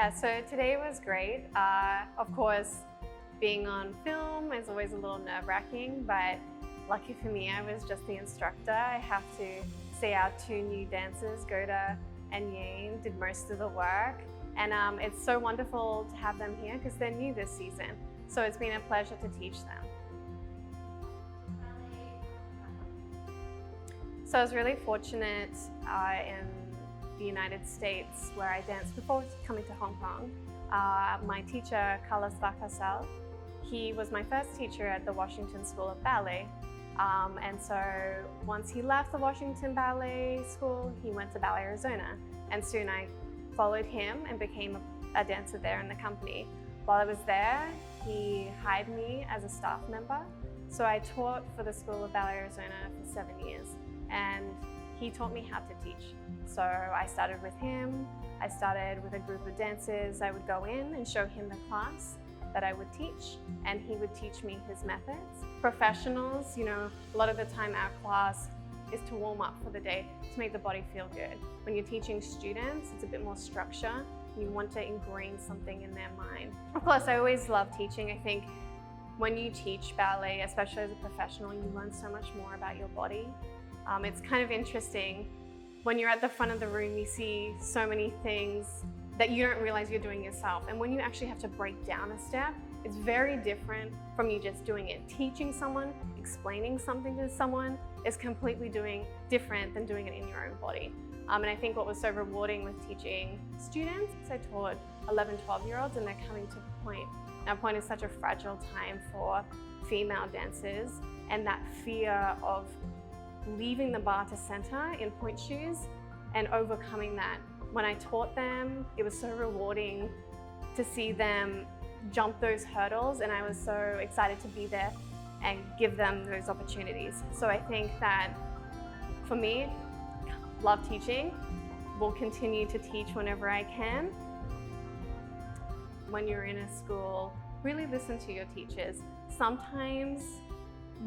Yeah, so today was great. Of course, being on film is always a little nerve-wracking, but lucky for me, I was just the instructor. I have to see our two new dancers, Goda and Yane, did most of the work. And it's so wonderful to have them here because they're new this season. So it's been a pleasure to teach them. So I was really fortunate in the United States where I danced before coming to Hong Kong. My teacher, Carlos Valcárcel, he was my first teacher at the Washington School of Ballet. And so once he left the Washington Ballet School, he went to Ballet Arizona. And soon I followed him and became a dancer there in the company. While I was there, he hired me as a staff member. So I taught for the School of Ballet Arizona for 7 years. And he taught me how to teach. So I started with him. I started with a group of dancers. I would go in and show him the class that I would teach, and he would teach me his methods. Professionals, a lot of the time our class is to warm up for the day, to make the body feel good. When you're teaching students, it's a bit more structure. You want to ingrain something in their mind. Of course, I always love teaching. I think when you teach ballet, especially as a professional, you learn so much more about your body. It's kind of interesting. When you're at the front of the room, you see so many things that you don't realize you're doing yourself. And when you actually have to break down a step, it's very different from you just doing it. Teaching someone, explaining something to someone is completely different than doing it in your own body. And I think what was so rewarding with teaching students, I taught 11, 12-year-olds and they're coming to point. Now, point is such a fragile time for female dancers, and that fear of leaving the bar to center in point shoes and overcoming that. When I taught them, it was so rewarding to see them jump those hurdles, and I was so excited to be there and give them those opportunities. So I think that for me, love teaching, will continue to teach whenever I can. When you're in a school, really listen to your teachers. Sometimes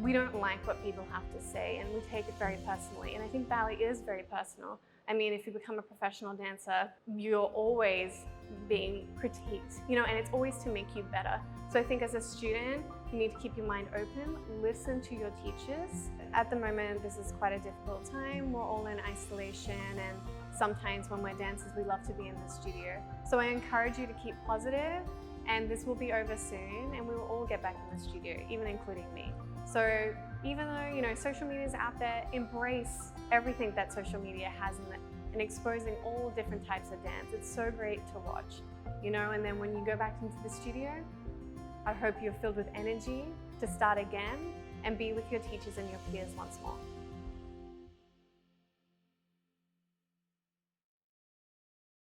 we don't like what people have to say and we take it very personally. And I think ballet is very personal. I mean, if you become a professional dancer, you're always being critiqued, and it's always to make you better. So I think as a student, you need to keep your mind open, listen to your teachers. At the moment, this is quite a difficult time. We're all in isolation, and sometimes when we're dancers, we love to be in the studio. So I encourage you to keep positive, and this will be over soon, and we will all get back in the studio, even including me. So even though, social media is out there, embrace everything that social media has in it and exposing all different types of dance. It's so great to watch, and then when you go back into the studio, I hope you're filled with energy to start again and be with your teachers and your peers once more.